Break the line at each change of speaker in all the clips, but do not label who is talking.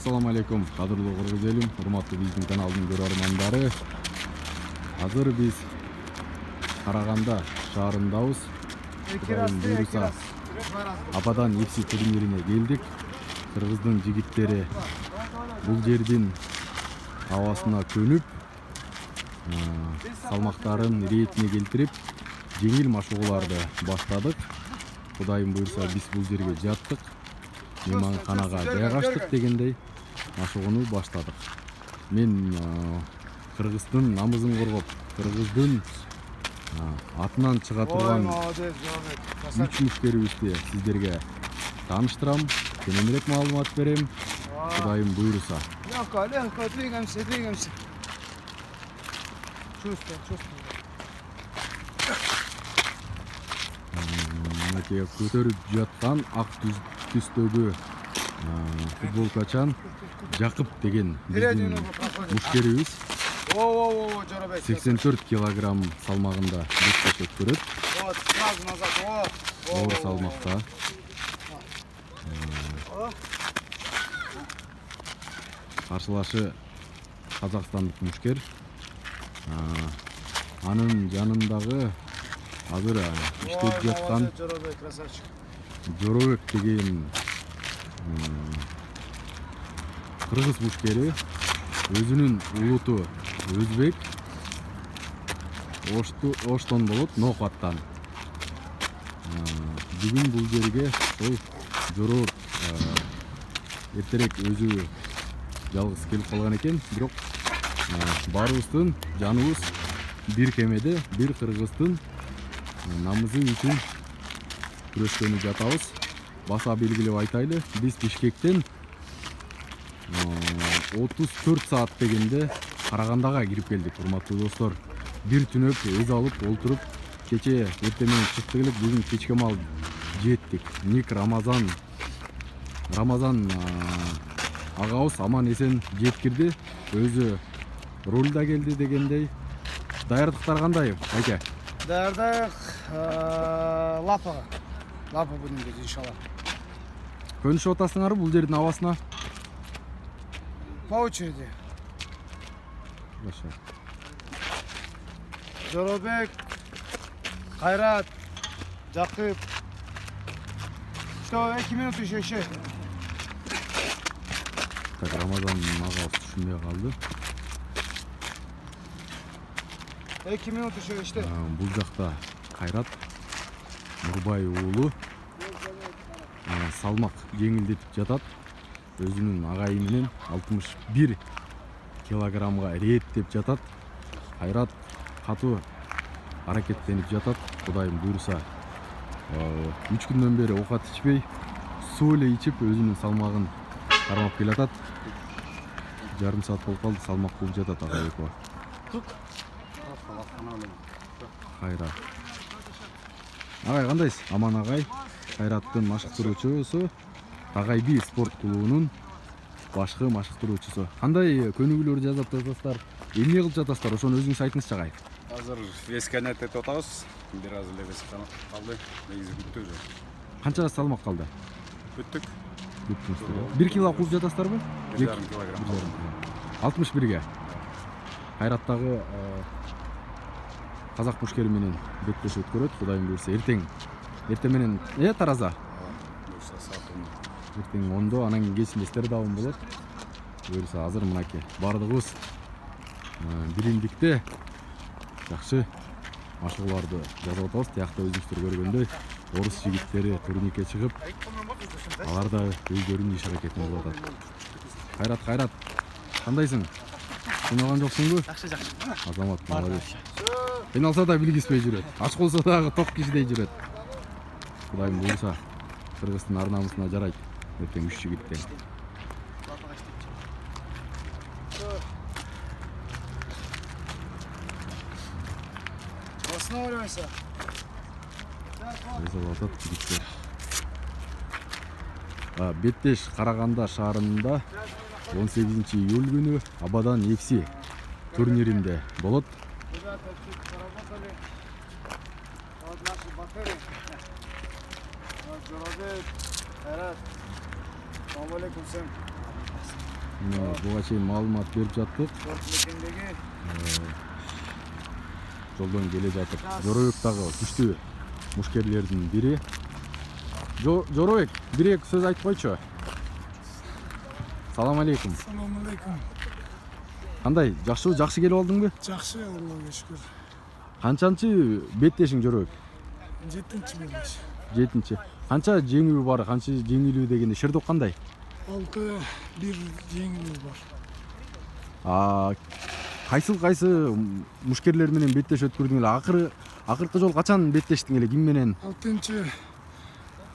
Assalamu alaikum, qadırlı Qırgız elim, hurmatlı биздин каналдын көрөрмандары. Азыр биз Караганда шаарындабыз. Кудайым буйруса, Ападан FC турнирине келдик. Кыргыздын жигиттери бул жердин абасына көнүп, салмактарын иретине келтирип, жеңил машыгууларды баштадык. Кудайым буйруса, биз бул жерге жаттык. Мейманканага жайгаштык дегендей машыгууну баштадык. Мен Кыргыздын намызын коргоп, Кыргыздын атынан чыга турган 3 мушкерибизди сиздерге тааныштырам, кененирээк маалымат берем. Кудайым буйруса.
Легко, двигаемся. Чувствую.
Мынакей көтөрүп жаткан ак түстөгү футболкачан Жакып деген биздин мушкерибиз. 84 килограмм салмагында бетке өткөрөт. Оор салмакта. Каршылашы казакстандык мушкер. Анын жанындагы азыр иштеп жаткан Жоробек деген кыргыз мушкери, өзүнүн улуту өзбек, оштон болот, Ноокаттан. Бүгүн бул жерге ошол Жоробек эртерээк өзү жалгыз келип калган экен, бирок баарыбыздын жаныбыз бир кемеде, бир кыргыздын намызы үчүн күрөшкөнү жатабыз. Баса белгилеп айтайлы, биз Бишкектен 34 саат дегенде Карагандага кирип келдик, урматтуу достор. Бир түнөп өз алып олтуруп, кече эртемен чыктык элек, бүгүн кечке маал жеттик. Ник Рамазан агабыз аман эсен жеткирди. Өзү рулда келди дегендей. Даярдыктар кандай, айке?
Даярдык лапа бүгүн иншалла.
Көнүшүп атасыңар бул жердин абасына?
По очереди.
Баша.
Жоробек, Кайрат, Жакып. Что, 2 минут еще.
Так, Рамазан агабыз түшүнбөй калды.
2 минут еще işte.
Бул жакта Кайрат Нурбай уулу салмак жеңилдетип жатат. Өзүнүн агайы менен 61 килограммга реттеп жатат. Кайрат катуу аракеттенип жатат. Кудайым буйруса, 3 күндөн бери оокат ичпей, суу эле ичип өзүнүн салмагын кармап келатат. Жарым саат болуп калды, салмак болуп жатат агай экөө. Кайрат. Агай кандайсыз? Аман агай. Кайраттын машыктыруучусу, Тагай Би спорт клубунун башкы машыктыруучусу. Кандай көнүгүүлөр жазып жатасыздар? Эмне кылып жатасыздар? Ошону өзүңүз айтыңызчы агай.
Азыр весканы айтып атабыз. Бир аз эле вес калды. Негизи бүттү уже.
Канча салмак калды?
Бүттүк.
1 кило кууп жатасыздарбы?
1,5 килограмм.
61ге. Кайраттагы казак мушкери менен беттеш өткөрөт. Кудайым буйруса, эртең менен тараза. Эртең 10-до, анан кечинде стердаун болот. Буйруса, азыр мынакей бардыгыбыз бириндикте жакшы машыгууларды жазып атабыз. Тиякта өзүңүздөр көргөндөй, орус жигиттери турникке чыгып, алар да өздөрүнүн иш аракетин кылып атат. Кайрат, кандайсың? Кыйналган жоксуңбу?
Жакшы.
Азамат, молодец. Кыйналса да билгиспей жүрөт. Ач болсо дагы ток кишидей жүрөт. Кудайым буйруса, Кыргыздын ар намысына жарайт. Эртең 3 жигиттен.
Останавливайся.
Атат жигиттер. Беттеш Караганда шаарында 18 июль күнү Ападан FC турниринде болот. Jorodek, Kayrat. Assalamu alaikum sen. Буга чейин маалымат берип жаттык.
Спорт мекендеги
Жолдон келе жатып Жоробек дагы күчтүү мушкерлердин бири. Жоробек, бир-эки сөз айтып койчу. Салам алейкум.
Салам алейкум.
Кандай, жакшы келип алдыңбы?
Жакшы, Аллага шүкүр.
Канчанчы беттешиң Жоробек?
7-чи белеш.
7-чи. Канча жеңүү бар, канча жеңилүү дегенде Шердок кандай?
6-1 жеңилүү бар.
Кайсы мушкерлер менен беттеш өткөрдүң эле? Акыркы жолу качан беттештиң эле, ким менен?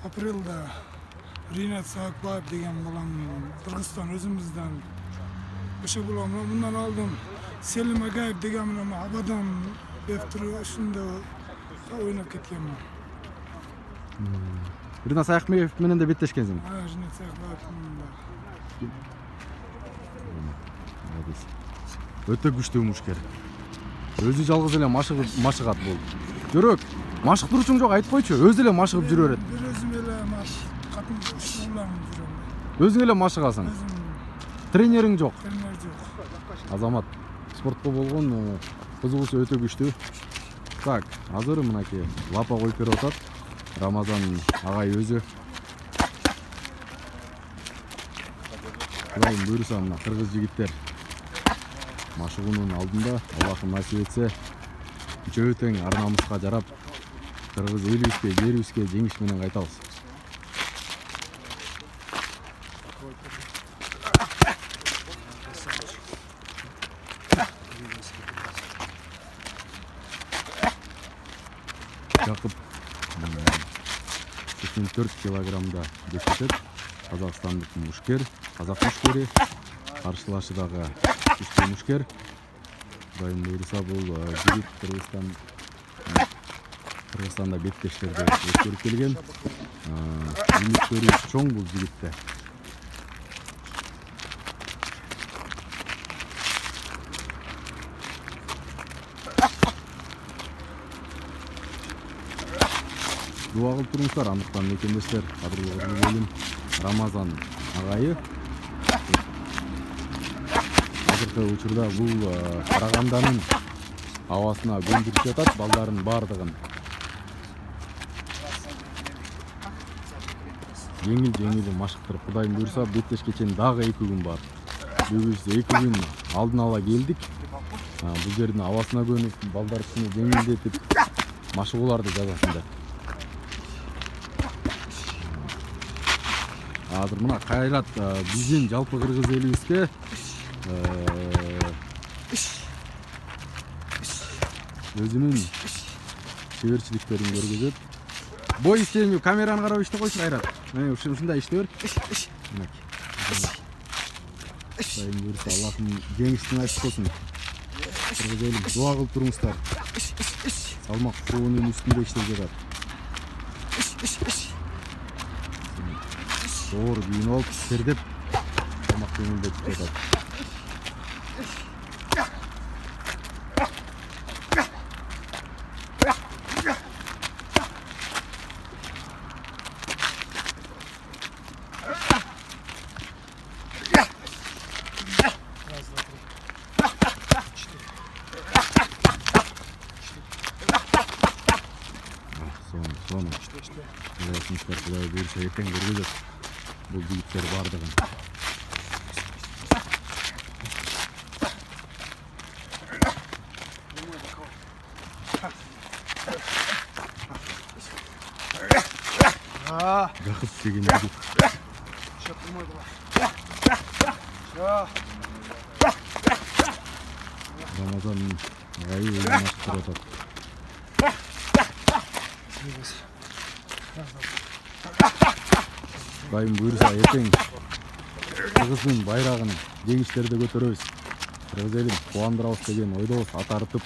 6-апрелда Ринат Саакбаев деген балам Кыргызстан өзүмүздөн ошо балам мындан алдым Селим Агаев деген менен Абадан Бефтуру ушунда ойноп кеткенмин.
Ринат Саакбаев менен да беттешкенсиң?
Ринат Саакбаев менен да.
Өтө күчтүү мушкер. Өзү жалгыз эле машыгат болду. Жөрөк, машыктыруучуң жок, айтып койчу. Өзү эле машыгып жүрө берет.
Бир өзүм эле катын ушуларым жүрөм.
Өзүң эле машыгасың.
Өзүм
Тренериң жок.
тренер жок.
Азамат, спортко болгон кызыгуусу өтө күчтүү. Так, азыр мынакей лапа коюп берип атат. Рамазан агай өзү. Кудайым буйруса мына кыргыз жигиттер машыгуунун алдында Аллахым насип этсе үчөө тең ар намыска жарап кыргыз элибизге, жерибизге жеңиш менен кайтабыз. Жакып 84 килограммда бекитет. Казакстандык мушкер, казак мушкери, каршылашы дагы күчтүү мушкер. Кудайым буйруса бул жигит Кыргызстанда беттештерде өткөрүп келген. Үмүттөрү чоң бул жигитте. Дуа кылып туруңуздар, андыктан мекендештер, кадырлуу көргөнүм Рамазан агайы. Азыркы учурда бул Караганданын абасына көндүрүп жатат балдарын бардыгын. Жеңил машыктырып, Кудайым буйруса беттешке чейин дагы 2 күн бар. Биз 2 күн алдын ала келдик. Бул жердин абасына көнүп, балдар үстүнө жеңилдетип машыгууларды жазасың деп. Азыр мына Кайрат биздин жалпы кыргыз элибизге өзүнүн чеберчиликтерин көргөзөт. Бой истейм, камераны карап иште койчу Кайрат. Мына ушундай иште бер. Кудайым буйруса Аллахым жеңиштин айтып болсун. Кыргыз элим дуа кылып туруңуздар. Салмак коонун үстүндө иштеп жатат. Doğru büyüğünü olup serdip salmak yönünde tutuyorlar. Sonra. Yaşmışlar kadar bir şeyden görüyoruz. Bu büyükler bardığın. Yakıp çekin dedik. Ramazan'ın ayı oynaştır atar. Kudayım buyursa ертең Кыргыздын байрагын жеңиштерде көтөрөбүз. Кыргыз элин кубандырабыз деген ойдобуз. Атартып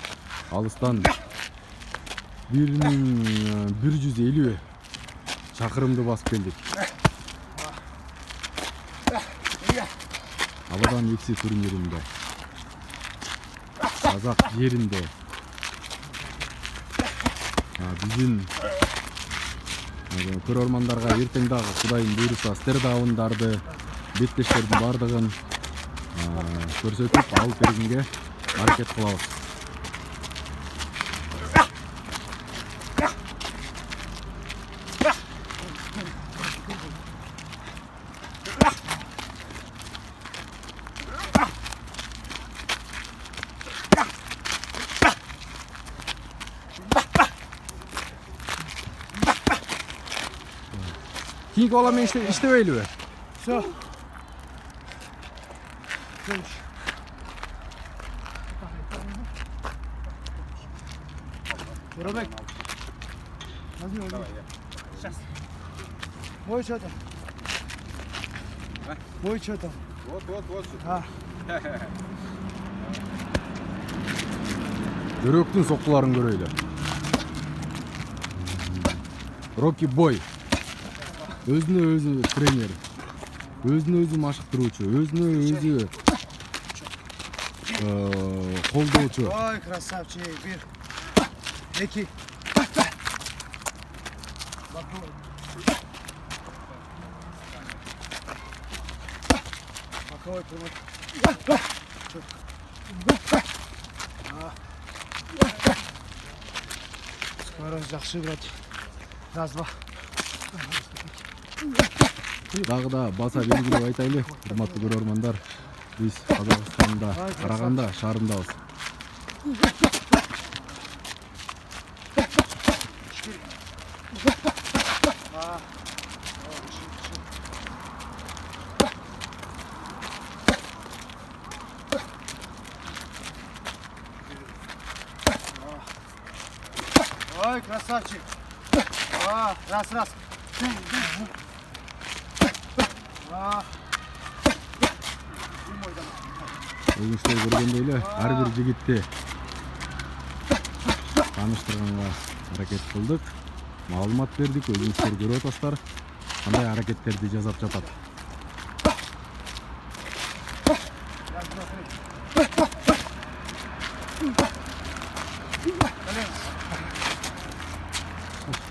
алыстан 1150 чакырымды басып келдик. Абадан экси турниринде, казак жеринде биздин көрөрмандарга ертең дагы Кудайым буйруса стердауындарды, беттештердин бардыгын көрсөтүп алып бергенге аракет кылабыз. Keyingi bala men иштебейлиби?
Все. Буробек. Возьми. Сейчас. Мой что там? Мой что там?
Вот.
А,
Жүрөктүн соккуларын көрөйлү. Рокки Бой. Өзүнө өзү тренер. Өзүнө өзү машыктыруучу, өзүнө өзү колдоочу.
ой, красавчик. Bir. İki. Боковой прямой. Скорость жақсы брать. Раз, два.
Дагы да баса белгилеп айтайлы, урматтуу көрөрмандар. Биз Казакстанда, Караганда шаарындабыз.
Ой, красавчик. Раз.
Өзүңүздөр көргөндөй эле ар бир жигитти тааныштырганга аракет кылдык. Маалымат бердик, өзүңүздөр көрүп атасыздар. Кандай аракеттерди жасап жатат.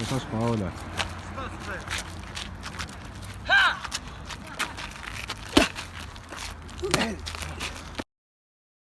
Шашпа эле.